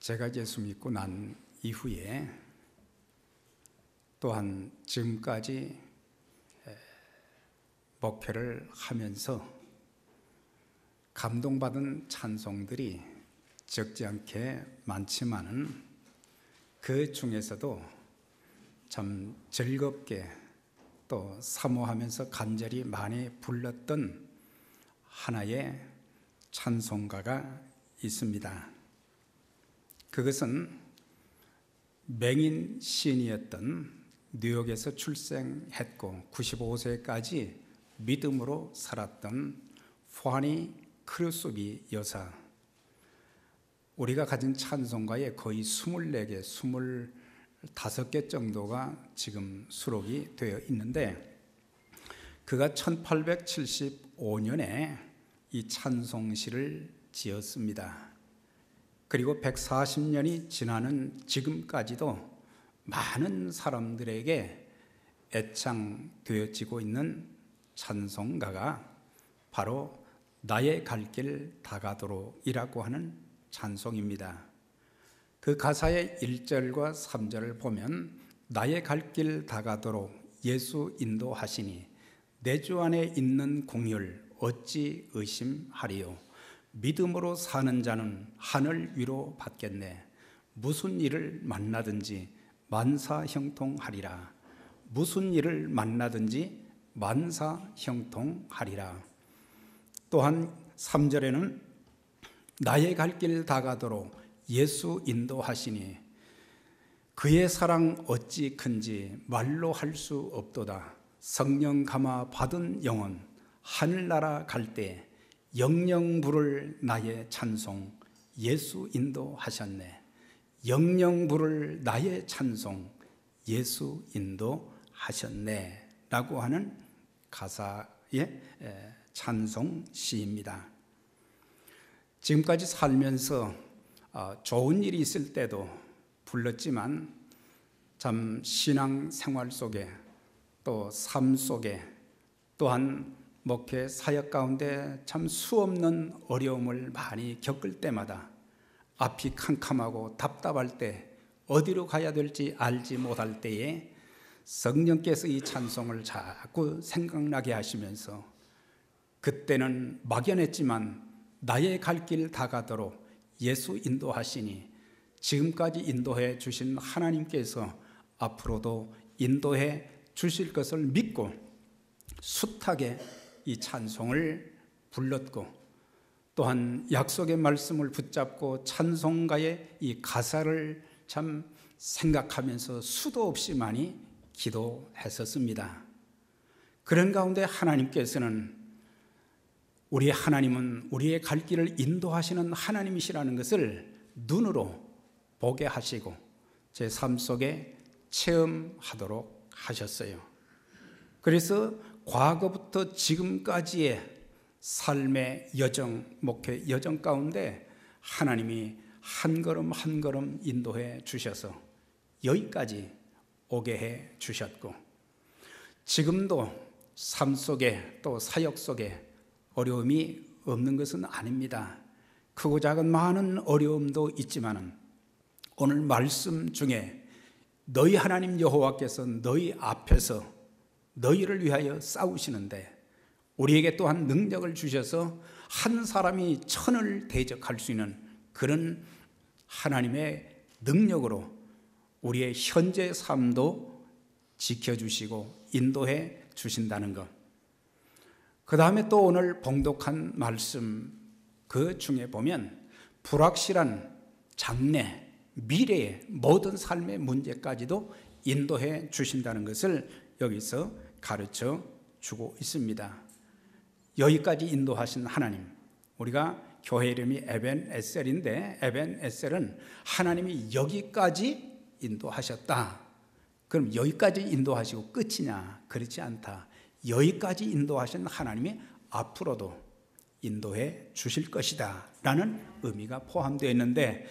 제가 예수 믿고 난 이후에 또한 지금까지 목회를 하면서 감동받은 찬송들이 적지 않게 많지만은 그 중에서도 참 즐겁게 또 사모하면서 간절히 많이 불렀던 하나의 찬송가가 있습니다. 그것은 맹인 시인이었던 뉴욕에서 출생했고 95세까지 믿음으로 살았던 파니 크루소비 여사, 우리가 가진 찬송가의 거의 24개, 25개 정도가 지금 수록이 되어 있는데, 그가 1875년에 이 찬송시를 지었습니다. 그리고 140년이 지나는 지금까지도 많은 사람들에게 애창되어지고 있는 찬송가가 바로 나의 갈 길 다가도록이라고 하는 찬송입니다. 그 가사의 1절과 3절을 보면 나의 갈 길 다가도록 예수 인도하시니 내 주 안에 있는 공율 어찌 의심하리요. 믿음으로 사는 자는 하늘 위로 받겠네. 무슨 일을 만나든지 만사형통하리라. 무슨 일을 만나든지 만사형통하리라. 또한 3절에는 나의 갈 길 다가도록 예수 인도하시니 그의 사랑 어찌 큰지 말로 할 수 없도다. 성령 감화 받은 영혼 하늘나라 갈 때 영영 부를 나의 찬송 예수 인도하셨네. 영영 부를 나의 찬송 예수 인도하셨네 라고 하는 가사의 찬송 시입니다. 지금까지 살면서 좋은 일이 있을 때도 불렀지만 참 신앙 생활 속에 또 삶 속에 또한 목회 사역 가운데 참 수없는 어려움을 많이 겪을 때마다 앞이 캄캄하고 답답할 때 어디로 가야 될지 알지 못할 때에 성령께서 이 찬송을 자꾸 생각나게 하시면서 그때는 막연했지만 나의 갈 길 다가도록 예수 인도하시니 지금까지 인도해 주신 하나님께서 앞으로도 인도해 주실 것을 믿고 숱하게 이 찬송을 불렀고, 또한 약속의 말씀을 붙잡고 찬송가의 이 가사를 참 생각하면서 수도 없이 많이 기도했었습니다. 그런 가운데 하나님께서는 우리의 하나님은 우리의 갈 길을 인도하시는 하나님이시라는 것을 눈으로 보게 하시고 제 삶 속에 체험하도록 하셨어요. 그래서 과거부터 지금까지의 삶의 여정, 목회 여정 가운데 하나님이 한 걸음 한 걸음 인도해 주셔서 여기까지 오게 해 주셨고, 지금도 삶 속에 또 사역 속에 어려움이 없는 것은 아닙니다. 크고 작은 많은 어려움도 있지만은 오늘 말씀 중에 너희 하나님 여호와께서 너희 앞에서 너희를 위하여 싸우시는데 우리에게 또한 능력을 주셔서 한 사람이 천을 대적할 수 있는 그런 하나님의 능력으로 우리의 현재 삶도 지켜주시고 인도해 주신다는 것. 그 다음에 또 오늘 봉독한 말씀 그 중에 보면 불확실한 장래, 미래의 모든 삶의 문제까지도 인도해 주신다는 것을 여기서 가르쳐 주고 있습니다. 여기까지 인도하신 하나님, 우리가 교회 이름이 에벤에셀인데 에벤에셀은 하나님이 여기까지 인도하셨다. 그럼 여기까지 인도하시고 끝이냐? 그렇지 않다. 여기까지 인도하신 하나님이 앞으로도 인도해 주실 것이다 라는 의미가 포함되어 있는데,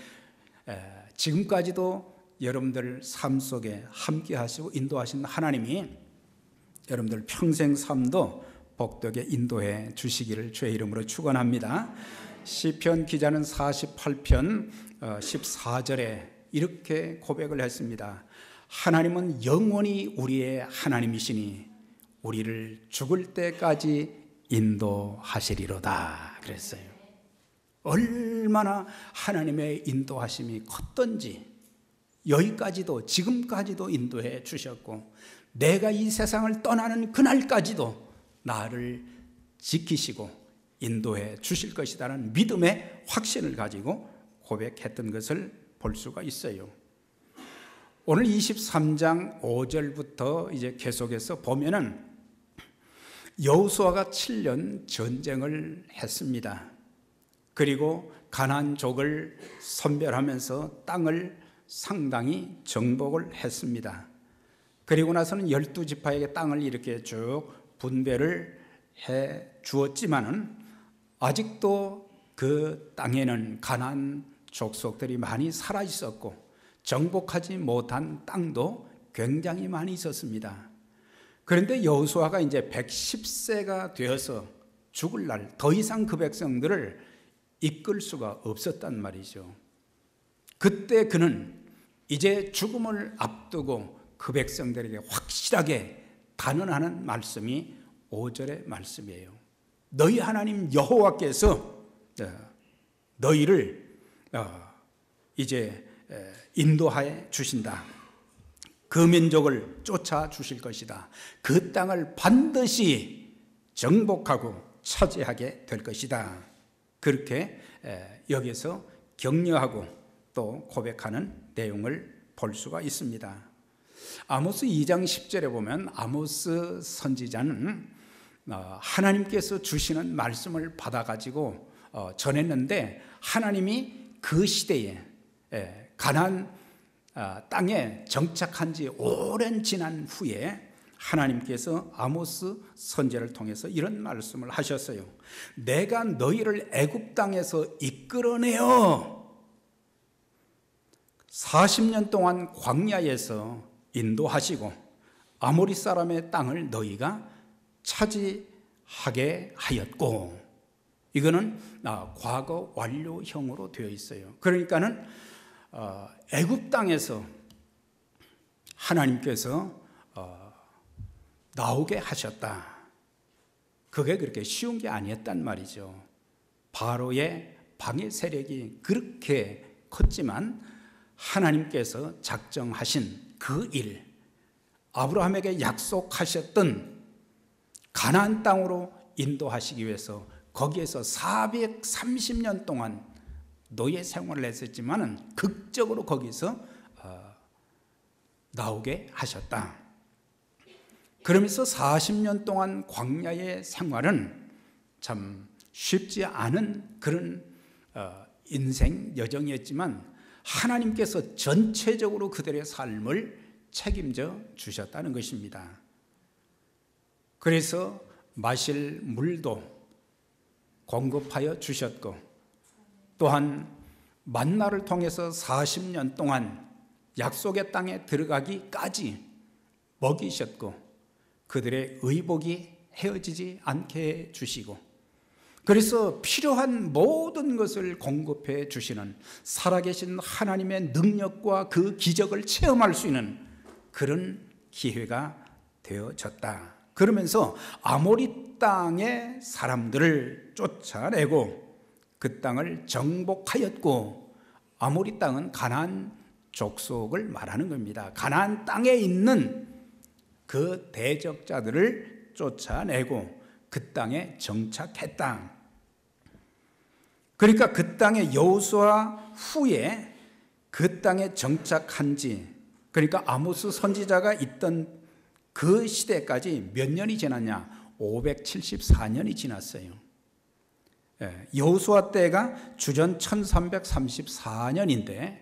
지금까지도 여러분들 삶 속에 함께 하시고 인도하신 하나님이 여러분들 평생 삶도 복되게 인도해 주시기를 주의 이름으로 축원합니다. 시편 기자는 48편 14절에 이렇게 고백을 했습니다. 하나님은 영원히 우리의 하나님이시니 우리를 죽을 때까지 인도하시리로다 그랬어요. 얼마나 하나님의 인도하심이 컸던지 여기까지도 지금까지도 인도해 주셨고 내가 이 세상을 떠나는 그날까지도 나를 지키시고 인도해 주실 것이라는 믿음의 확신을 가지고 고백했던 것을 볼 수가 있어요. 오늘 23장 5절부터 이제 계속해서 보면은 여호수아가 7년 전쟁을 했습니다. 그리고 가나안족을 선별하면서 땅을 상당히 정복을 했습니다. 그리고 나서는 12지파에게 땅을 이렇게 쭉 분배를 해 주었지만은 아직도 그 땅에는 가나안 족속들이 많이 살아 있었고 정복하지 못한 땅도 굉장히 많이 있었습니다. 그런데 여호수아가 이제 110세가 되어서 죽을 날 더 이상 그 백성들을 이끌 수가 없었단 말이죠. 그때 그는 이제 죽음을 앞두고 그 백성들에게 확실하게 단언하는 말씀이 5절의 말씀이에요. 너희 하나님 여호와께서 너희를 이제 인도하여 주신다. 그 민족을 쫓아 주실 것이다. 그 땅을 반드시 정복하고 차지하게 될 것이다. 그렇게 여기서 격려하고 또 고백하는 내용을 볼 수가 있습니다. 아모스 2장 10절에 보면 아모스 선지자는 하나님께서 주시는 말씀을 받아가지고 전했는데 하나님이 그 시대에 가나안 땅에 정착한 지 오랜 지난 후에 하나님께서 아모스 선지자를 통해서 이런 말씀을 하셨어요. 내가 너희를 애굽 땅에서 이끌어내어 40년 동안 광야에서 인도하시고 아모리 사람의 땅을 너희가 차지하게 하였고, 이거는 과거 완료형으로 되어 있어요. 그러니까는 애굽 땅에서 하나님께서 나오게 하셨다. 그게 그렇게 쉬운 게 아니었단 말이죠. 바로의 방해 세력이 그렇게 컸지만 하나님께서 작정하신 그 일, 아브라함에게 약속하셨던 가나안 땅으로 인도하시기 위해서 거기에서 430년 동안 노예 생활을 했었지만은 극적으로 거기서 나오게 하셨다. 그러면서 40년 동안 광야의 생활은 참 쉽지 않은 그런 인생 여정이었지만 하나님께서 전체적으로 그들의 삶을 책임져 주셨다는 것입니다. 그래서 마실 물도 공급하여 주셨고, 또한 만나를 통해서 40년 동안 약속의 땅에 들어가기까지 먹이셨고, 그들의 의복이 헤어지지 않게 해 주시고, 그래서 필요한 모든 것을 공급해 주시는 살아계신 하나님의 능력과 그 기적을 체험할 수 있는 그런 기회가 되어졌다. 그러면서 아모리 땅의 사람들을 쫓아내고 그 땅을 정복하였고, 아모리 땅은 가나안 족속을 말하는 겁니다. 가나안 땅에 있는 그 대적자들을 쫓아내고 그 땅에 정착했다. 그러니까 그 땅에 여호수아 후에 그 땅에 정착한 지, 그러니까 아모스 선지자가 있던 그 시대까지 몇 년이 지났냐? 574년이 지났어요. 여호수아 때가 주전 1334년인데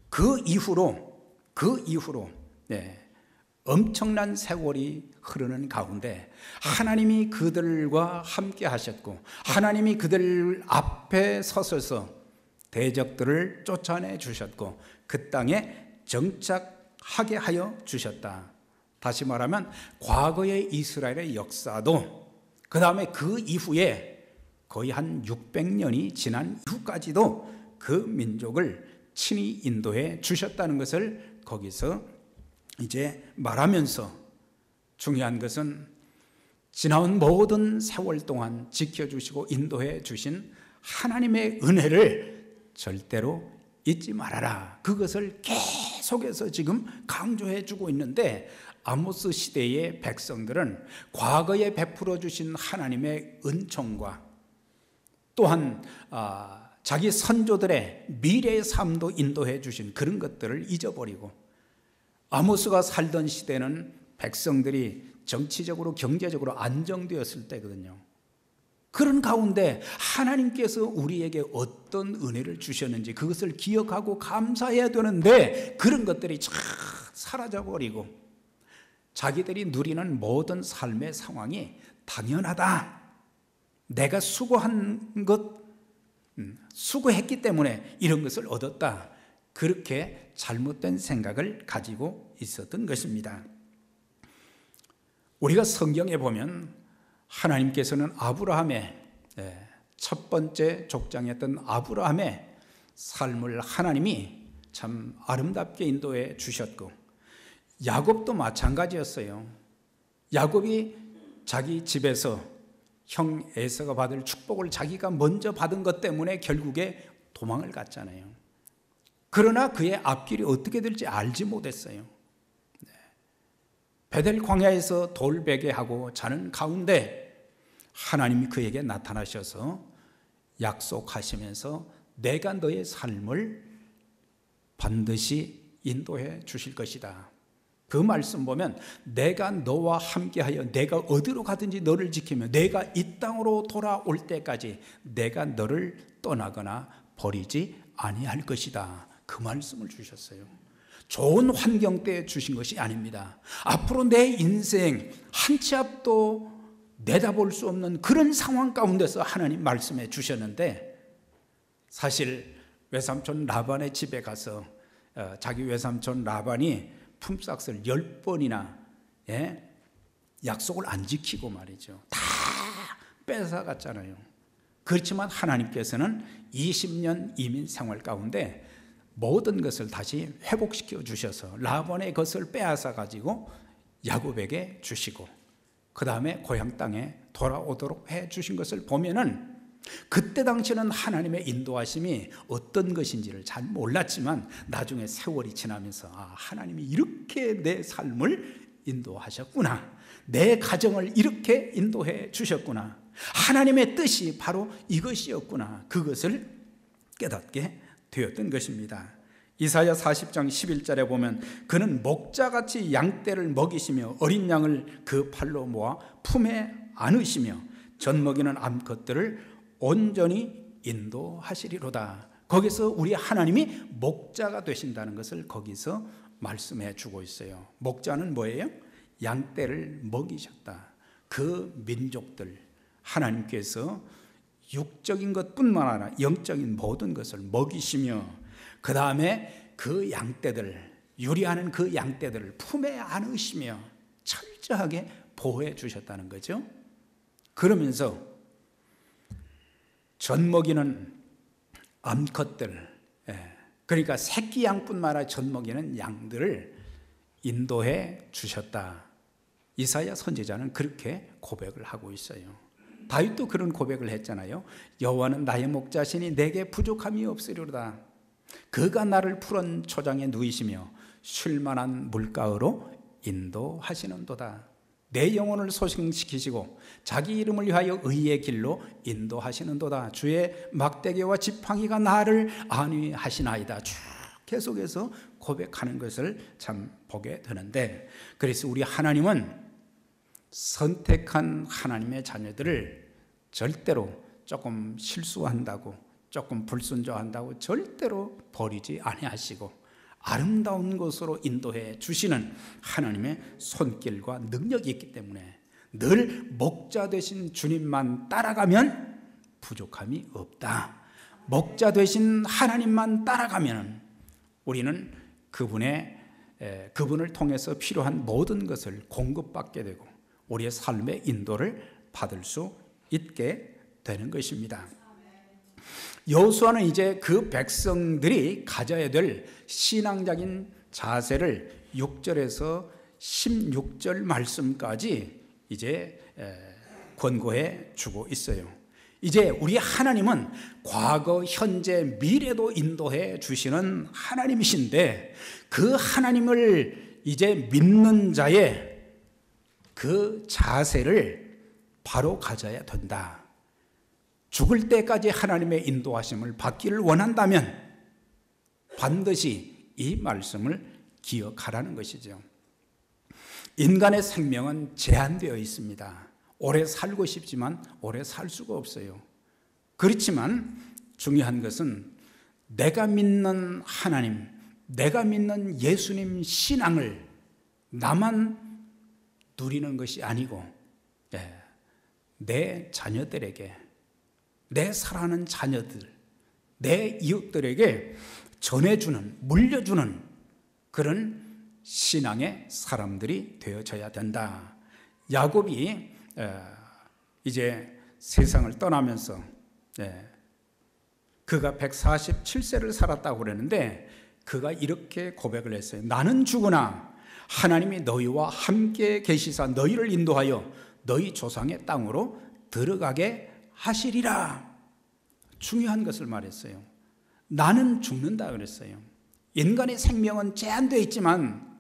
그 이후로 엄청난 세월이 흐르는 가운데 하나님이 그들과 함께 하셨고, 하나님이 그들 앞에 서서서 대적들을 쫓아내 주셨고 그 땅에 정착하게 하여 주셨다. 다시 말하면 과거의 이스라엘의 역사도 그 다음에 그 이후에 거의 한 600년이 지난 이후까지도 그 민족을 친히 인도해 주셨다는 것을 거기서 이제 말하면서, 중요한 것은 지나온 모든 세월 동안 지켜주시고 인도해 주신 하나님의 은혜를 절대로 잊지 말아라. 그것을 계속해서 지금 강조해 주고 있는데, 아모스 시대의 백성들은 과거에 베풀어 주신 하나님의 은총과 또한 자기 선조들의 미래의 삶도 인도해 주신 그런 것들을 잊어버리고, 아모스가 살던 시대는 백성들이 정치적으로 경제적으로 안정되었을 때거든요. 그런 가운데 하나님께서 우리에게 어떤 은혜를 주셨는지 그것을 기억하고 감사해야 되는데, 그런 것들이 쫙 사라져버리고 자기들이 누리는 모든 삶의 상황이 당연하다, 내가 수고한 것, 수고했기 때문에 이런 것을 얻었다, 그렇게 잘못된 생각을 가지고 있었던 것입니다. 우리가 성경에 보면 하나님께서는 아브라함의 첫 번째 족장이었던 아브라함의 삶을 하나님이 참 아름답게 인도해 주셨고, 야곱도 마찬가지였어요. 야곱이 자기 집에서 형 에서가 받을 축복을 자기가 먼저 받은 것 때문에 결국에 도망을 갔잖아요. 그러나 그의 앞길이 어떻게 될지 알지 못했어요. 베델 광야에서 돌베개하고 자는 가운데 하나님이 그에게 나타나셔서 약속하시면서 내가 너의 삶을 반드시 인도해 주실 것이다. 그 말씀 보면 내가 너와 함께하여 내가 어디로 가든지 너를 지키며 내가 이 땅으로 돌아올 때까지 내가 너를 떠나거나 버리지 아니할 것이다. 그 말씀을 주셨어요. 좋은 환경 때 주신 것이 아닙니다. 앞으로 내 인생 한 치 앞도 내다볼 수 없는 그런 상황 가운데서 하나님 말씀해 주셨는데, 사실 외삼촌 라반의 집에 가서 자기 외삼촌 라반이 품삯을 10번이나 약속을 안 지키고 말이죠, 다 뺏어갔잖아요. 그렇지만 하나님께서는 20년 이민 생활 가운데 모든 것을 다시 회복시켜 주셔서 라반의 것을 빼앗아 가지고 야곱에게 주시고, 그 다음에 고향 땅에 돌아오도록 해 주신 것을 보면은, 그때 당시는 하나님의 인도하심이 어떤 것인지를 잘 몰랐지만 나중에 세월이 지나면서 하나님이 이렇게 내 삶을 인도하셨구나, 내 가정을 이렇게 인도해 주셨구나, 하나님의 뜻이 바로 이것이었구나, 그것을 깨닫게 되었던 것입니다. 이사야 40장 11절에 보면 그는 목자같이 양떼를 먹이시며 어린 양을 그 팔로 모아 품에 안으시며 젖먹이는 암컷들을 온전히 인도하시리로다. 거기서 우리 하나님이 목자가 되신다는 것을 거기서 말씀해 주고 있어요. 목자는 뭐예요? 양떼를 먹이셨다. 그 민족들 하나님께서 육적인 것뿐만 아니라 영적인 모든 것을 먹이시며, 그 다음에 그 양떼들, 유리하는 그 양떼들을 품에 안으시며 철저하게 보호해 주셨다는 거죠. 그러면서 젖먹이는 암컷들, 그러니까 새끼 양뿐만 아니라 젖먹이는 양들을 인도해 주셨다. 이사야 선지자는 그렇게 고백을 하고 있어요. 다윗도 그런 고백을 했잖아요. 여호와는 나의 목자시니 내게 부족함이 없으리로다. 그가 나를 푸른 초장에 누이시며 쉴만한 물가으로 인도하시는도다. 내 영혼을 소생시키시고 자기 이름을 위하여 의의 길로 인도하시는도다. 주의 막대기와 지팡이가 나를 안위하시나이다. 쭉 계속해서 고백하는 것을 참 보게 되는데, 그래서 우리 하나님은 선택한 하나님의 자녀들을 절대로 조금 실수한다고, 조금 불순종한다고 절대로 버리지 아니하시고 아름다운 곳으로 인도해 주시는 하나님의 손길과 능력이 있기 때문에 늘 목자 되신 주님만 따라가면 부족함이 없다. 목자 되신 하나님만 따라가면 우리는 그분을 통해서 필요한 모든 것을 공급받게 되고 우리의 삶의 인도를 받을 수 있게 되는 것입니다. 여호수아는 이제 그 백성들이 가져야 될 신앙적인 자세를 6절에서 16절 말씀까지 이제 권고해 주고 있어요. 이제 우리 하나님은 과거, 현재, 미래도 인도해 주시는 하나님이신데 그 하나님을 이제 믿는 자의 그 자세를 바로 가져야 된다. 죽을 때까지 하나님의 인도하심을 받기를 원한다면 반드시 이 말씀을 기억하라는 것이죠. 인간의 생명은 제한되어 있습니다. 오래 살고 싶지만 오래 살 수가 없어요. 그렇지만 중요한 것은 내가 믿는 하나님, 내가 믿는 예수님 신앙을 나만 누리는 것이 아니고 내 자녀들에게, 내 사랑하는 자녀들, 내 이웃들에게 전해주는, 물려주는 그런 신앙의 사람들이 되어져야 된다. 야곱이 이제 세상을 떠나면서 그가 147세를 살았다고 그러는데 그가 이렇게 고백을 했어요. 나는 죽으나 하나님이 너희와 함께 계시사 너희를 인도하여 너희 조상의 땅으로 들어가게 하시리라. 중요한 것을 말했어요. 나는 죽는다 그랬어요. 인간의 생명은 제한되어 있지만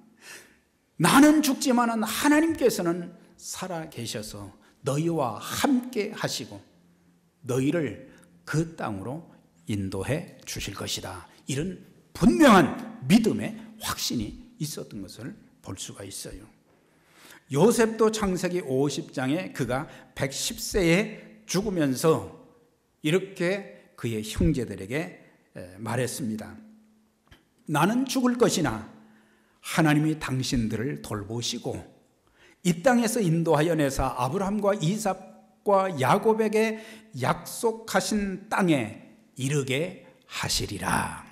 나는 죽지만은 하나님께서는 살아 계셔서 너희와 함께 하시고 너희를 그 땅으로 인도해 주실 것이다. 이런 분명한 믿음의 확신이 있었던 것을 볼 수가 있어요. 요셉도 창세기 50장에 그가 110세에 죽으면서 이렇게 그의 형제들에게 말했습니다. 나는 죽을 것이나 하나님이 당신들을 돌보시고 이 땅에서 인도하여 내사 아브라함과 이삭과 야곱에게 약속하신 땅에 이르게 하시리라.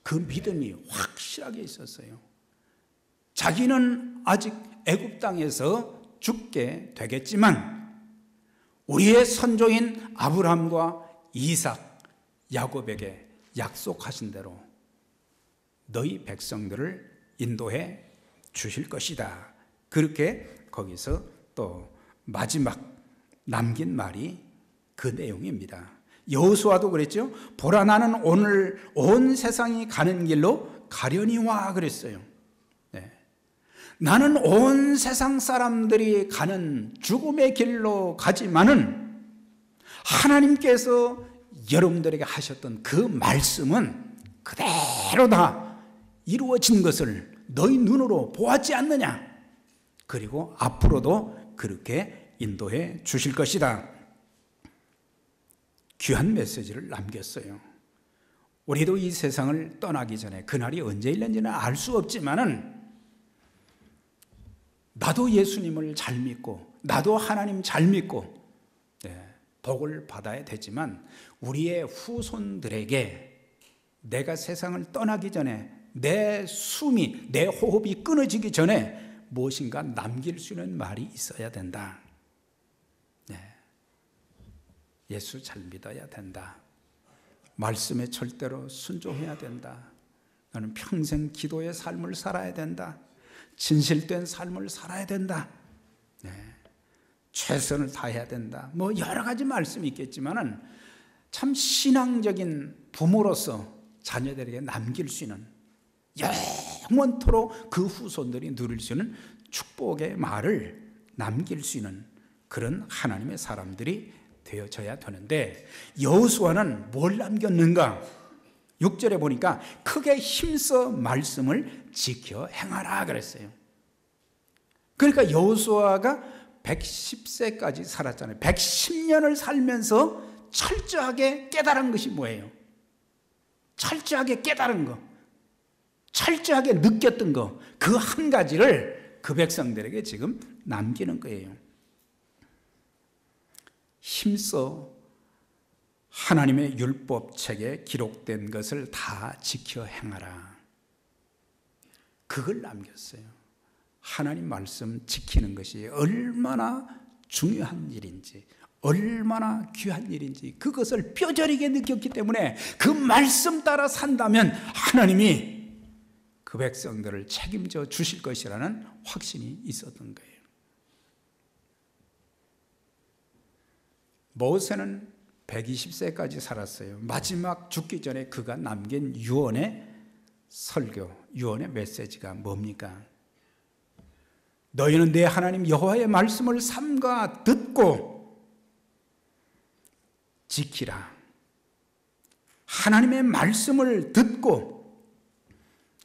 그 믿음이 확실하게 있었어요. 자기는 아직 애굽 땅에서 죽게 되겠지만 우리의 선조인 아브라함과 이삭, 야곱에게 약속하신 대로 너희 백성들을 인도해 주실 것이다. 그렇게 거기서 또 마지막 남긴 말이 그 내용입니다. 여호수아도 그랬죠. 보라 나는 오늘 온 세상이 가는 길로 가려니와 그랬어요. 나는 온 세상 사람들이 가는 죽음의 길로 가지만은 하나님께서 여러분들에게 하셨던 그 말씀은 그대로 다 이루어진 것을 너희 눈으로 보았지 않느냐. 그리고 앞으로도 그렇게 인도해 주실 것이다. 귀한 메시지를 남겼어요. 우리도 이 세상을 떠나기 전에 그날이 언제일는지는 알 수 없지만은 나도 예수님을 잘 믿고 나도 하나님 잘 믿고 복을 받아야 되지만 우리의 후손들에게 내가 세상을 떠나기 전에 내 숨이, 내 호흡이 끊어지기 전에 무엇인가 남길 수 있는 말이 있어야 된다. 예수 잘 믿어야 된다. 말씀에 절대로 순종해야 된다. 나는 평생 기도의 삶을 살아야 된다. 진실된 삶을 살아야 된다. 최선을 다해야 된다. 뭐 여러 가지 말씀이 있겠지만은 참 신앙적인 부모로서 자녀들에게 남길 수 있는 영원토록 그 후손들이 누릴 수 있는 축복의 말을 남길 수 있는 그런 하나님의 사람들이 되어져야 되는데 여호수아는 뭘 남겼는가? 6절에 보니까 크게 힘써 말씀을 지켜 행하라 그랬어요. 그러니까 여호수아가 110세까지 살았잖아요. 110년을 살면서 철저하게 깨달은 것이 뭐예요? 철저하게 깨달은 거, 철저하게 느꼈던 거, 그 한 가지를 그 백성들에게 지금 남기는 거예요. 힘써 하나님의 율법책에 기록된 것을 다 지켜 행하라. 그걸 남겼어요. 하나님 말씀 지키는 것이 얼마나 중요한 일인지, 얼마나 귀한 일인지 그것을 뼈저리게 느꼈기 때문에 그 말씀 따라 산다면 하나님이 그 백성들을 책임져 주실 것이라는 확신이 있었던 거예요. 모세는 120세까지 살았어요. 마지막 죽기 전에 그가 남긴 유언의 설교, 유언의 메시지가 뭡니까? 너희는 내 하나님 여호와의 말씀을 삼가 듣고 지키라. 하나님의 말씀을 듣고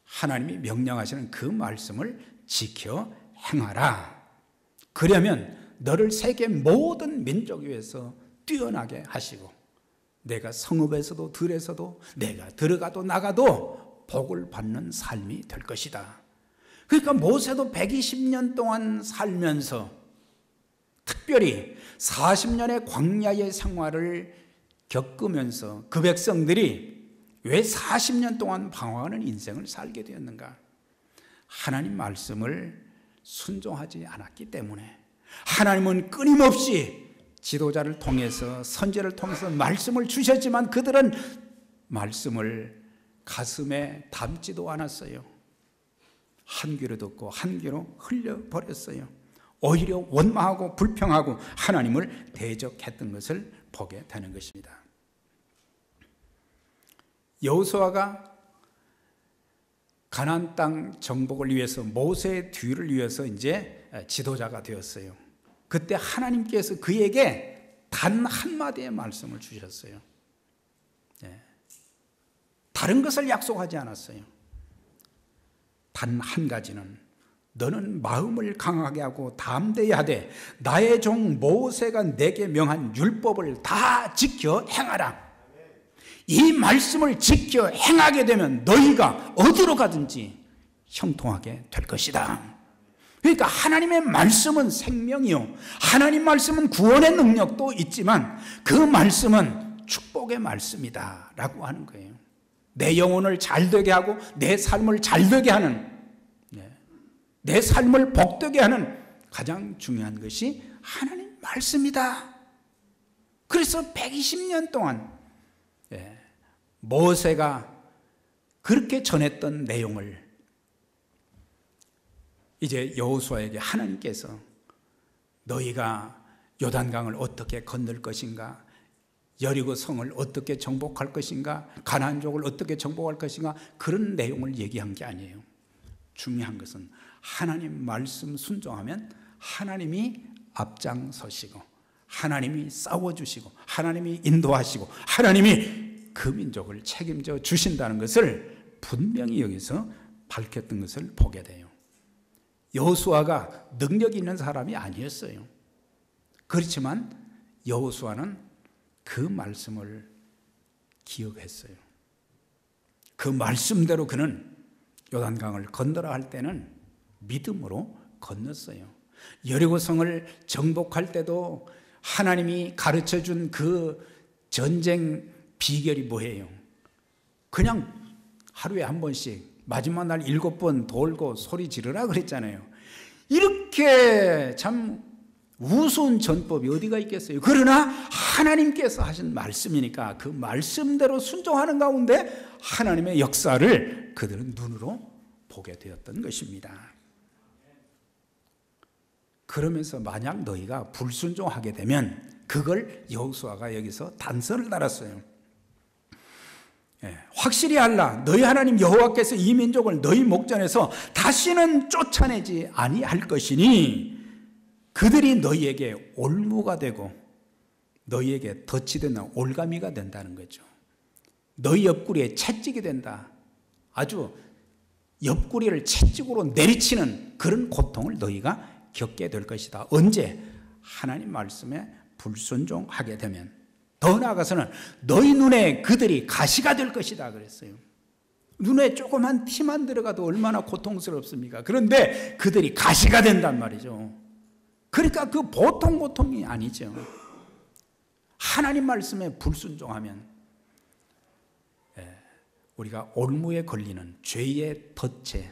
하나님이 명령하시는 그 말씀을 지켜 행하라. 그러면 너를 세계 모든 민족 위에서 뛰어나게 하시고 내가 성읍에서도 들에서도 내가 들어가도 나가도 복을 받는 삶이 될 것이다. 그러니까 모세도 120년 동안 살면서 특별히 40년의 광야의 생활을 겪으면서 그 백성들이 왜 40년 동안 방황하는 인생을 살게 되었는가? 하나님 말씀을 순종하지 않았기 때문에. 하나님은 끊임없이 지도자를 통해서 선지자를 통해서 말씀을 주셨지만 그들은 말씀을 가슴에 담지도 않았어요. 한 귀로 듣고 한 귀로 흘려버렸어요. 오히려 원망하고 불평하고 하나님을 대적했던 것을 보게 되는 것입니다. 여호수아가 가나안 땅 정복을 위해서 모세의 뒤를 위해서 이제 지도자가 되었어요. 그때 하나님께서 그에게 단 한마디의 말씀을 주셨어요. 다른 것을 약속하지 않았어요. 단 한 가지는 너는 마음을 강하게 하고 담대히 하되 나의 종 모세가 내게 명한 율법을 다 지켜 행하라. 이 말씀을 지켜 행하게 되면 너희가 어디로 가든지 형통하게 될 것이다. 그러니까 하나님의 말씀은 생명이요, 하나님 말씀은 구원의 능력도 있지만 그 말씀은 축복의 말씀이다 라고 하는 거예요. 내 영혼을 잘되게 하고 내 삶을 잘되게 하는, 내 삶을 복되게 하는 가장 중요한 것이 하나님 말씀이다. 그래서 120년 동안 모세가 그렇게 전했던 내용을 이제 여호수아에게 하나님께서 너희가 요단강을 어떻게 건널 것인가, 여리고 성을 어떻게 정복할 것인가, 가나안족을 어떻게 정복할 것인가, 그런 내용을 얘기한 게 아니에요. 중요한 것은 하나님 말씀 순종하면 하나님이 앞장서시고 하나님이 싸워주시고 하나님이 인도하시고 하나님이 그 민족을 책임져 주신다는 것을 분명히 여기서 밝혔던 것을 보게 돼요. 여호수아가 능력이 있는 사람이 아니었어요. 그렇지만 여호수아는 그 말씀을 기억했어요. 그 말씀대로 그는 요단강을 건너라 할 때는 믿음으로 건넜어요. 여리고성을 정복할 때도 하나님이 가르쳐준 그 전쟁 비결이 뭐예요? 그냥 하루에 한 번씩 마지막 날 7번 돌고 소리 지르라 그랬잖아요. 이렇게 참 우스운 전법이 어디가 있겠어요? 그러나 하나님께서 하신 말씀이니까 그 말씀대로 순종하는 가운데 하나님의 역사를 그들은 눈으로 보게 되었던 것입니다. 그러면서 만약 너희가 불순종하게 되면 그걸 여호수아가 여기서 단서를 달았어요. 확실히 알라. 너희 하나님 여호와께서 이 민족을 너희 목전에서 다시는 쫓아내지 아니할 것이니 그들이 너희에게 올무가 되고 너희에게 덫이 되는 올가미가 된다는 거죠. 너희 옆구리에 채찍이 된다. 아주 옆구리를 채찍으로 내리치는 그런 고통을 너희가 겪게 될 것이다. 언제? 하나님 말씀에 불순종하게 되면. 더 나아가서는 너희 눈에 그들이 가시가 될 것이다 그랬어요. 눈에 조그만 티만 들어가도 얼마나 고통스럽습니까? 그런데 그들이 가시가 된단 말이죠. 그러니까 그 보통 고통이 아니죠. 하나님 말씀에 불순종하면 우리가 올무에 걸리는 죄의 덫에,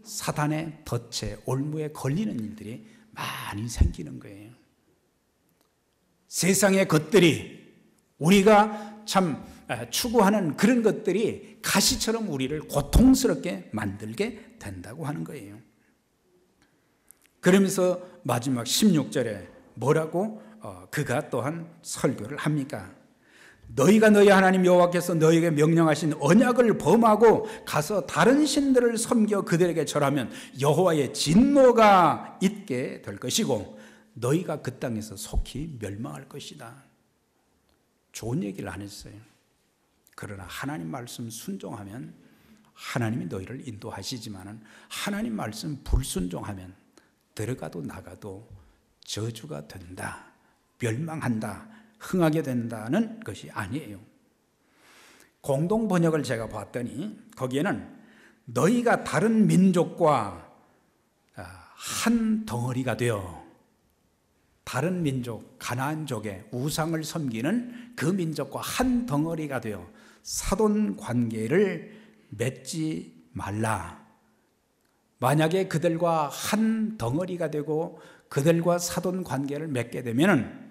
사단의 덫에, 올무에 걸리는 일들이 많이 생기는 거예요. 세상의 것들이, 우리가 참 추구하는 그런 것들이 가시처럼 우리를 고통스럽게 만들게 된다고 하는 거예요. 그러면서 마지막 16절에 뭐라고 그가 또한 설교를 합니까? 너희가 너희 하나님 여호와께서 너희에게 명령하신 언약을 범하고 가서 다른 신들을 섬겨 그들에게 절하면 여호와의 진노가 있게 될 것이고 너희가 그 땅에서 속히 멸망할 것이다. 좋은 얘기를 안 했어요. 그러나 하나님 말씀 순종하면 하나님이 너희를 인도하시지만 하나님 말씀 불순종하면 들어가도 나가도 저주가 된다, 멸망한다, 흥하게 된다는 것이 아니에요. 공동 번역을 제가 봤더니 거기에는 너희가 다른 민족과 한 덩어리가 되어, 다른 민족, 가나안족의 우상을 섬기는 그 민족과 한 덩어리가 되어 사돈 관계를 맺지 말라. 만약에 그들과 한 덩어리가 되고 그들과 사돈 관계를 맺게 되면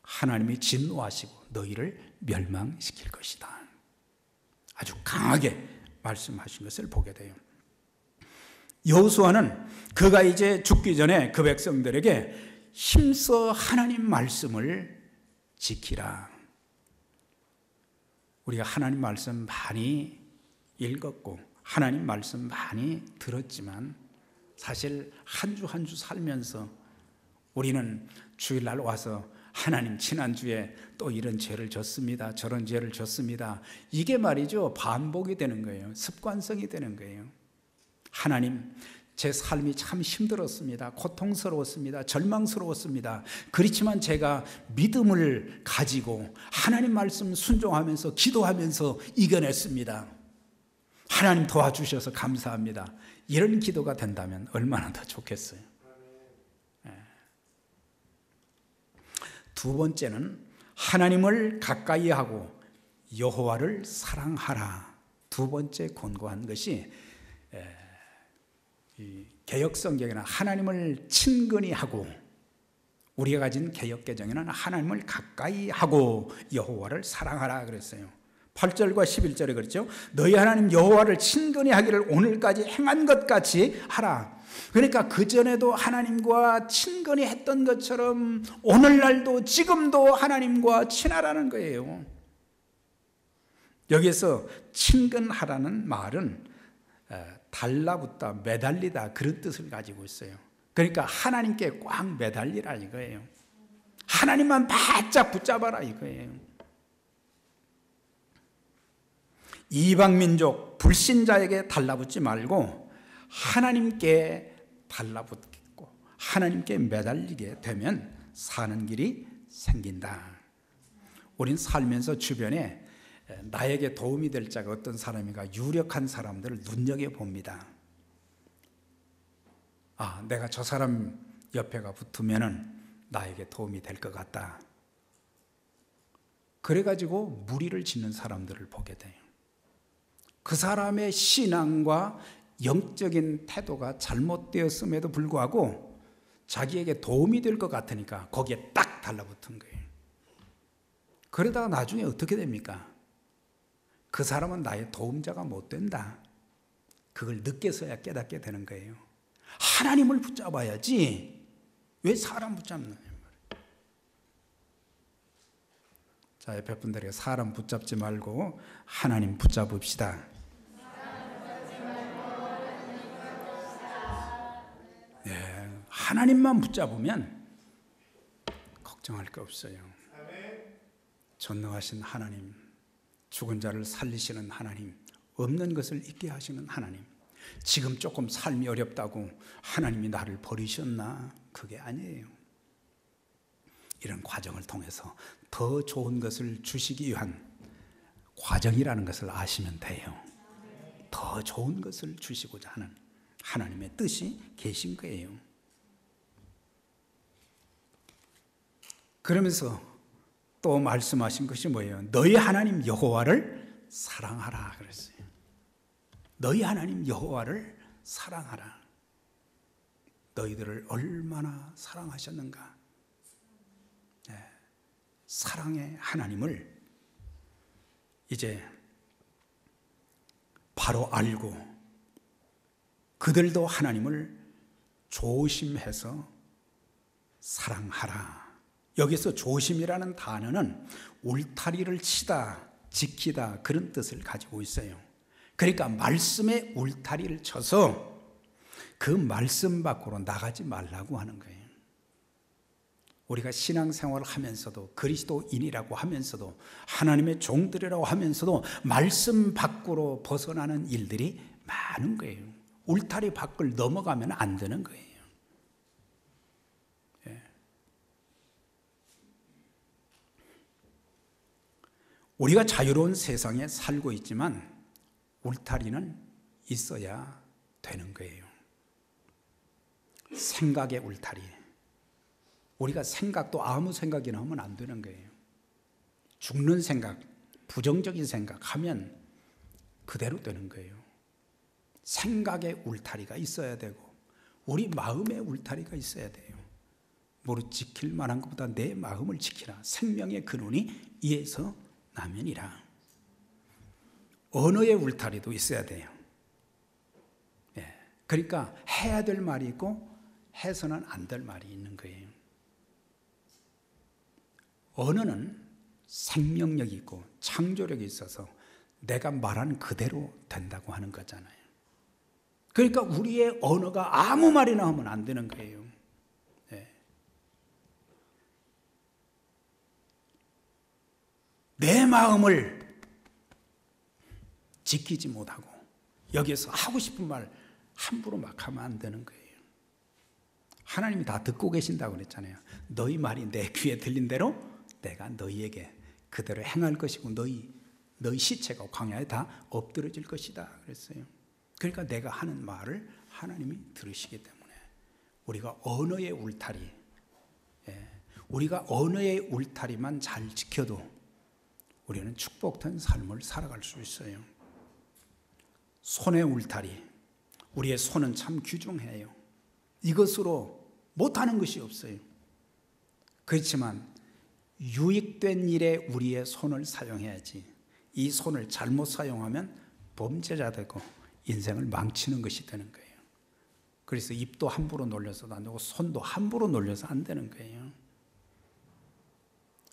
하나님이 진노하시고 너희를 멸망시킬 것이다. 아주 강하게 말씀하신 것을 보게 돼요. 여호수아는 그가 이제 죽기 전에 그 백성들에게 힘써 하나님 말씀을 지키라. 우리가 하나님 말씀 많이 읽었고 하나님 말씀 많이 들었지만 사실 한 주 한 주 살면서 우리는 주일날 와서 하나님 지난주에 또 이런 죄를 졌습니다, 저런 죄를 졌습니다, 이게 말이죠 반복이 되는 거예요. 습관성이 되는 거예요. 하나님, 제 삶이 참 힘들었습니다, 고통스러웠습니다, 절망스러웠습니다. 그렇지만 제가 믿음을 가지고 하나님 말씀 순종하면서 기도하면서 이겨냈습니다. 하나님 도와주셔서 감사합니다. 이런 기도가 된다면 얼마나 더 좋겠어요. 두 번째는 하나님을 가까이 하고 여호와를 사랑하라. 두 번째 권고한 것이 개역성경에는 하나님을 친근히 하고, 우리가 가진 개역개정에는 하나님을 가까이 하고 여호와를 사랑하라 그랬어요. 8절과 11절에 그랬죠. 너희 하나님 여호와를 친근히 하기를 오늘까지 행한 것 같이 하라. 그러니까 그전에도 하나님과 친근히 했던 것처럼 오늘날도 지금도 하나님과 친하라는 거예요. 여기에서 친근하라는 말은 달라붙다, 매달리다 그런 뜻을 가지고 있어요. 그러니까 하나님께 꽉 매달리라 이거예요. 하나님만 바짝 붙잡아라 이거예요. 이방민족 불신자에게 달라붙지 말고 하나님께 달라붙고 하나님께 매달리게 되면 사는 길이 생긴다. 우린 살면서 주변에 나에게 도움이 될 자가 어떤 사람인가 유력한 사람들을 눈여겨봅니다. 아, 내가 저 사람 옆에가 붙으면 나에게 도움이 될 것 같다. 그래가지고 무리를 짓는 사람들을 보게 돼요. 그 사람의 신앙과 영적인 태도가 잘못되었음에도 불구하고 자기에게 도움이 될 것 같으니까 거기에 딱 달라붙은 거예요. 그러다가 나중에 어떻게 됩니까? 그 사람은 나의 도움자가 못 된다. 그걸 늦게서야 깨닫게 되는 거예요. 하나님을 붙잡아야지 왜 사람 붙잡느냐. 자, 옆에 분들에게 사람 붙잡지 말고 하나님 붙잡읍시다. 네, 하나님만 붙잡으면 걱정할 거 없어요. 전능하신 하나님, 죽은 자를 살리시는 하나님, 없는 것을 있게 하시는 하나님. 지금 조금 삶이 어렵다고 하나님이 나를 버리셨나? 그게 아니에요. 이런 과정을 통해서 더 좋은 것을 주시기 위한 과정이라는 것을 아시면 돼요. 더 좋은 것을 주시고자 하는 하나님의 뜻이 계신 거예요. 그러면서 또 말씀하신 것이 뭐예요? 너희 하나님 여호와를 사랑하라 그랬어요. 너희 하나님 여호와를 사랑하라. 너희들을 얼마나 사랑하셨는가. 네. 사랑의 하나님을 이제 바로 알고 그들도 하나님을 조심해서 사랑하라. 여기서 조심이라는 단어는 울타리를 치다, 지키다 그런 뜻을 가지고 있어요. 그러니까 말씀의 울타리를 쳐서 그 말씀 밖으로 나가지 말라고 하는 거예요. 우리가 신앙생활을 하면서도 그리스도인이라고 하면서도 하나님의 종들이라고 하면서도 말씀 밖으로 벗어나는 일들이 많은 거예요. 울타리 밖을 넘어가면 안 되는 거예요. 예. 우리가 자유로운 세상에 살고 있지만 울타리는 있어야 되는 거예요. 생각의 울타리. 우리가 생각도 아무 생각이나 하면 안 되는 거예요. 죽는 생각, 부정적인 생각하면 그대로 되는 거예요. 생각의 울타리가 있어야 되고 우리 마음의 울타리가 있어야 돼요. 무릇 지킬 만한 것보다 내 마음을 지키라. 생명의 근원이 이에서 나면이라. 언어의 울타리도 있어야 돼요. 예. 그러니까 해야 될 말이 있고 해서는 안 될 말이 있는 거예요. 언어는 생명력이 있고 창조력이 있어서 내가 말한 그대로 된다고 하는 거잖아요. 그러니까 우리의 언어가 아무 말이나 하면 안 되는 거예요. 네. 내 마음을 지키지 못하고 여기에서 하고 싶은 말 함부로 막 하면 안 되는 거예요. 하나님이 다 듣고 계신다고 그랬잖아요. 너희 말이 내 귀에 들린 대로 내가 너희에게 그대로 행할 것이고 너희 시체가 광야에 다 엎드러질 것이다 그랬어요. 그러니까 내가 하는 말을 하나님이 들으시기 때문에 우리가 언어의 울타리, 우리가 언어의 울타리만 잘 지켜도 우리는 축복된 삶을 살아갈 수 있어요. 손의 울타리, 우리의 손은 참 귀중해요. 이것으로 못하는 것이 없어요. 그렇지만 유익된 일에 우리의 손을 사용해야지 이 손을 잘못 사용하면 범죄자 되고 인생을 망치는 것이 되는 거예요. 그래서 입도 함부로 놀려서도 안 되고 손도 함부로 놀려서 안 되는 거예요.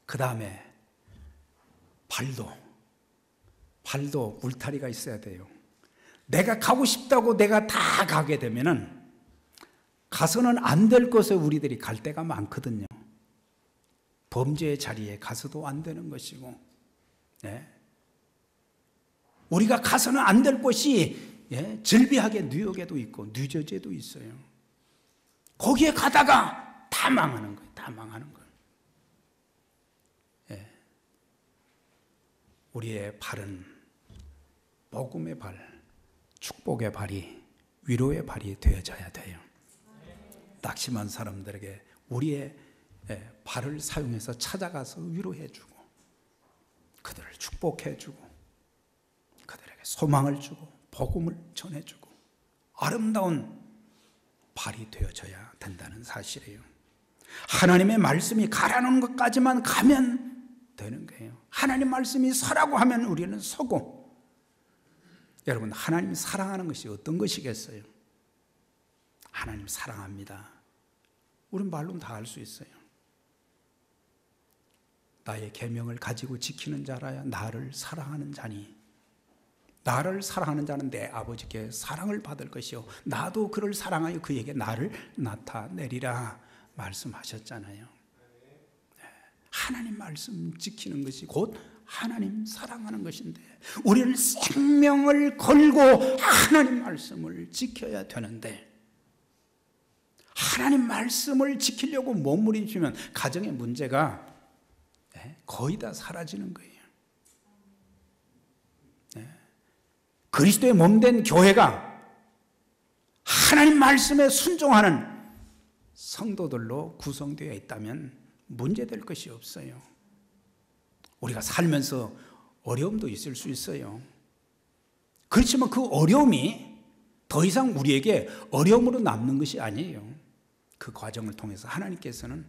그 다음에 발도 울타리가 있어야 돼요. 내가 가고 싶다고 내가 다 가게 되면은 가서는 안 될 곳에 우리들이 갈 때가 많거든요. 범죄의 자리에 가서도 안 되는 것이고, 네. 우리가 가서는 안 될 곳이 즐비하게 뉴욕에도 있고 뉴저지에도 있어요. 거기에 가다가 다 망하는 거예요. 다 망하는 거예요. 예. 우리의 발은 복음의 발, 축복의 발이, 위로의 발이 되어져야 돼요. 낙심한 사람들에게 우리의 발을 사용해서 찾아가서 위로해주고 그들을 축복해주고 그들에게 소망을 주고 복음을 전해주고 아름다운 발이 되어져야 된다는 사실이에요. 하나님의 말씀이 가라는 것까지만 가면 되는 거예요. 하나님 말씀이 서라고 하면 우리는 서고, 여러분 하나님 사랑하는 것이 어떤 것이겠어요? 하나님 사랑합니다. 우린 말로는 다 알 수 있어요. 나의 계명을 가지고 지키는 자라야 나를 사랑하는 자니 나를 사랑하는 자는 내 아버지께 사랑을 받을 것이요 나도 그를 사랑하여 그에게 나를 나타내리라 말씀하셨잖아요. 하나님 말씀 지키는 것이 곧 하나님 사랑하는 것인데 우리는 생명을 걸고 하나님 말씀을 지켜야 되는데 하나님 말씀을 지키려고 몸부림치면 가정의 문제가 거의 다 사라지는 거예요. 그리스도의 몸된 교회가 하나님 말씀에 순종하는 성도들로 구성되어 있다면 문제될 것이 없어요. 우리가 살면서 어려움도 있을 수 있어요. 그렇지만 그 어려움이 더 이상 우리에게 어려움으로 남는 것이 아니에요. 그 과정을 통해서 하나님께서는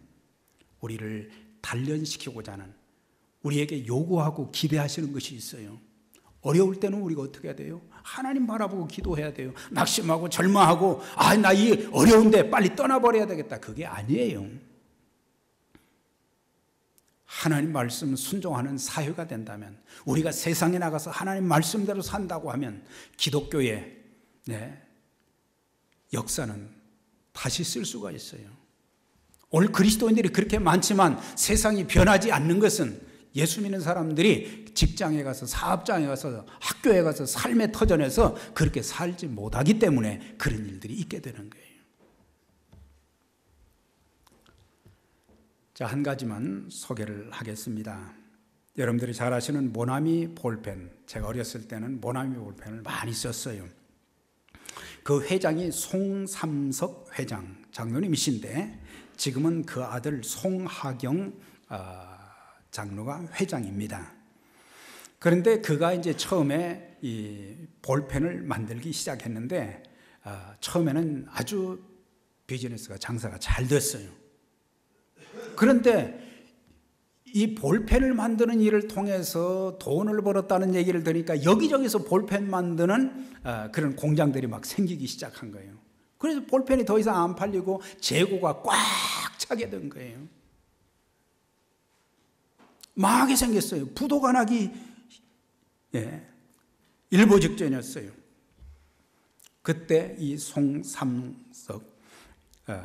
우리를 단련시키고자 하는 우리에게 요구하고 기대하시는 것이 있어요. 어려울 때는 우리가 어떻게 해야 돼요? 하나님 바라보고 기도해야 돼요. 낙심하고 절망하고 나 이 어려운데 빨리 떠나버려야 되겠다. 그게 아니에요. 하나님 말씀 순종하는 사회가 된다면, 우리가 세상에 나가서 하나님 말씀대로 산다고 하면 기독교의 역사는 다시 쓸 수가 있어요. 오늘 그리스도인들이 그렇게 많지만 세상이 변하지 않는 것은 예수 믿는 사람들이 직장에 가서, 사업장에 가서, 학교에 가서, 삶의 터전에서 그렇게 살지 못하기 때문에 그런 일들이 있게 되는 거예요. 자, 한 가지만 소개를 하겠습니다. 여러분들이 잘 아시는 모나미 볼펜, 제가 어렸을 때는 모나미 볼펜을 많이 썼어요. 그 회장이 송삼석 회장, 장로님이신데 지금은 그 아들 송하경 장로가 회장입니다. 그런데 그가 이제 처음에 이 볼펜을 만들기 시작했는데 처음에는 아주 비즈니스가, 장사가 잘 됐어요. 그런데 이 볼펜을 만드는 일을 통해서 돈을 벌었다는 얘기를 들으니까 여기저기서 볼펜 만드는 그런 공장들이 막 생기기 시작한 거예요. 그래서 볼펜이 더 이상 안 팔리고 재고가 꽉 차게 된 거예요. 망하게 생겼어요. 부도가 나기 일보 직전이었어요. 그때 이 송삼석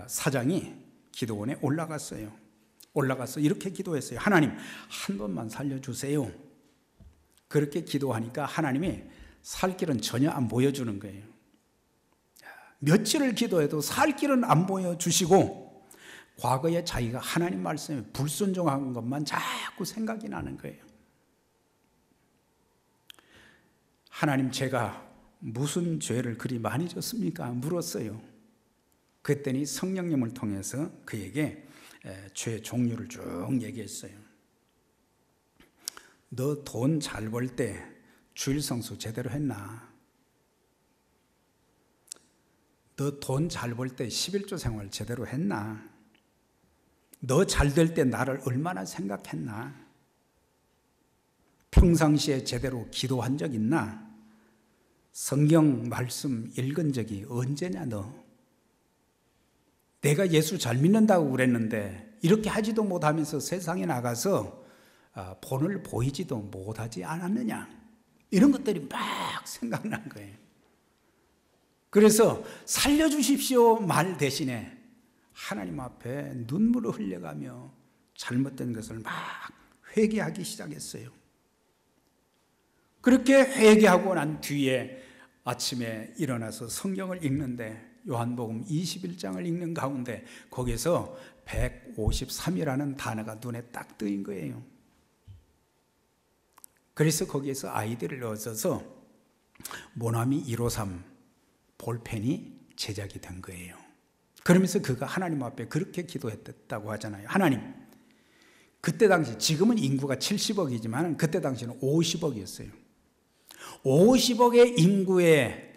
사장이 기도원에 올라가서 이렇게 기도했어요. 하나님, 한 번만 살려주세요. 그렇게 기도하니까 하나님이 살 길은 전혀 안 보여주는 거예요. 며칠을 기도해도 살 길은 안 보여주시고 과거에 자기가 하나님 말씀에 불순종한 것만 자꾸 생각이 나는 거예요. 하나님, 제가 무슨 죄를 그리 많이 졌습니까? 물었어요. 그랬더니 성령님을 통해서 그에게 죄 종류를 쭉 얘기했어요. 너 돈 잘 벌 때 주일 성수 제대로 했나? 너 돈 잘 벌 때 11조 생활 제대로 했나? 너 잘 될 때 나를 얼마나 생각했나? 평상시에 제대로 기도한 적 있나? 성경 말씀 읽은 적이 언제냐 너? 내가 예수 잘 믿는다고 그랬는데 이렇게 하지도 못하면서 세상에 나가서 본을 보이지도 못하지 않았느냐? 이런 것들이 막 생각난 거예요. 그래서 살려주십시오 말 대신에 하나님 앞에 눈물을 흘려가며 잘못된 것을 막 회개하기 시작했어요. 그렇게 회개하고 난 뒤에 아침에 일어나서 성경을 읽는데 요한복음 21장을 읽는 가운데 거기서 153이라는 단어가 눈에 딱 뜨인 거예요. 그래서 거기에서 아이디어를 얻어서 모나미 153 볼펜이 제작이 된 거예요. 그러면서 그가 하나님 앞에 그렇게 기도했다고 하잖아요. 하나님, 그때 당시, 지금은 인구가 70억이지만 그때 당시는 50억이었어요. 50억의 인구에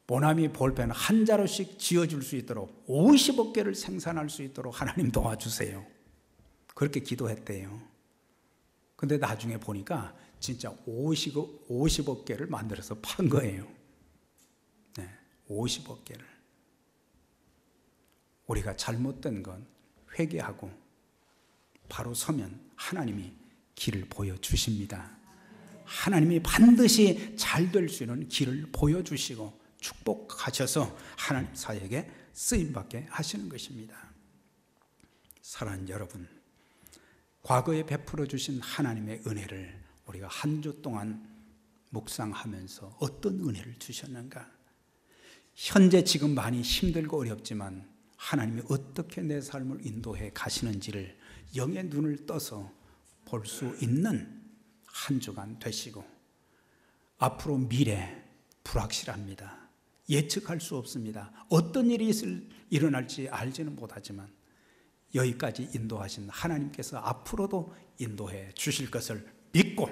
모나미 볼펜 한 자루씩 지어줄 수 있도록 50억 개를 생산할 수 있도록 하나님 도와주세요. 그렇게 기도했대요. 근데 나중에 보니까 진짜 50억 개를 만들어서 판 거예요. 50억 개를. 우리가 잘못된 건 회개하고 바로 서면 하나님이 길을 보여주십니다. 하나님이 반드시 잘 될 수 있는 길을 보여주시고 축복하셔서 하나님 사역에 쓰임받게 하시는 것입니다. 사랑하는 여러분, 과거에 베풀어 주신 하나님의 은혜를 우리가 한 주 동안 묵상하면서 어떤 은혜를 주셨는가? 현재 지금 많이 힘들고 어렵지만 하나님이 어떻게 내 삶을 인도해 가시는지를 영의 눈을 떠서 볼 수 있는 한 주간 되시고, 앞으로 미래 불확실합니다. 예측할 수 없습니다. 어떤 일이 일어날지 알지는 못하지만 여기까지 인도하신 하나님께서 앞으로도 인도해 주실 것을 믿고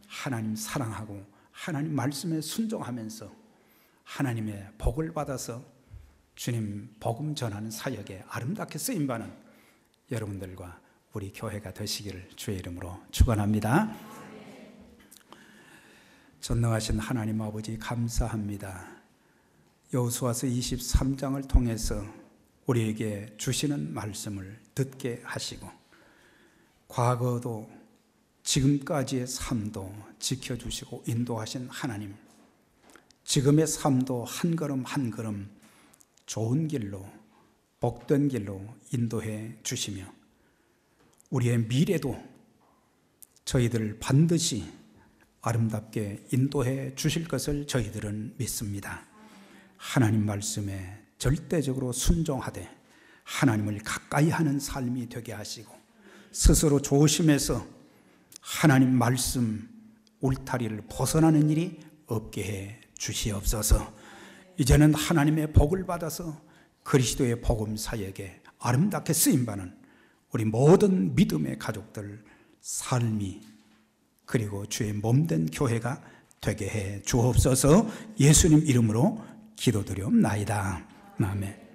하나님 사랑하고 하나님 말씀에 순종하면서 하나님의 복을 받아서 주님 복음 전하는 사역에 아름답게 쓰임받는 여러분들과 우리 교회가 되시기를 주의 이름으로 축원합니다. 전능하신 하나님 아버지 감사합니다. 여호수아서 23장을 통해서 우리에게 주시는 말씀을 듣게 하시고 과거도 지금까지의 삶도 지켜주시고 인도하신 하나님, 지금의 삶도 한 걸음 한 걸음 좋은 길로 복된 길로 인도해 주시며 우리의 미래도 저희들을 반드시 아름답게 인도해 주실 것을 저희들은 믿습니다. 하나님 말씀에 절대적으로 순종하되 하나님을 가까이 하는 삶이 되게 하시고 스스로 조심해서 하나님 말씀 울타리를 벗어나는 일이 없게 해 주시옵소서. 이제는 하나님의 복을 받아서 그리스도의 복음 사역에 아름답게 쓰임받는 우리 모든 믿음의 가족들 삶이 그리고 주의 몸된 교회가 되게 해 주옵소서. 예수님 이름으로 기도드리옵나이다. 아멘.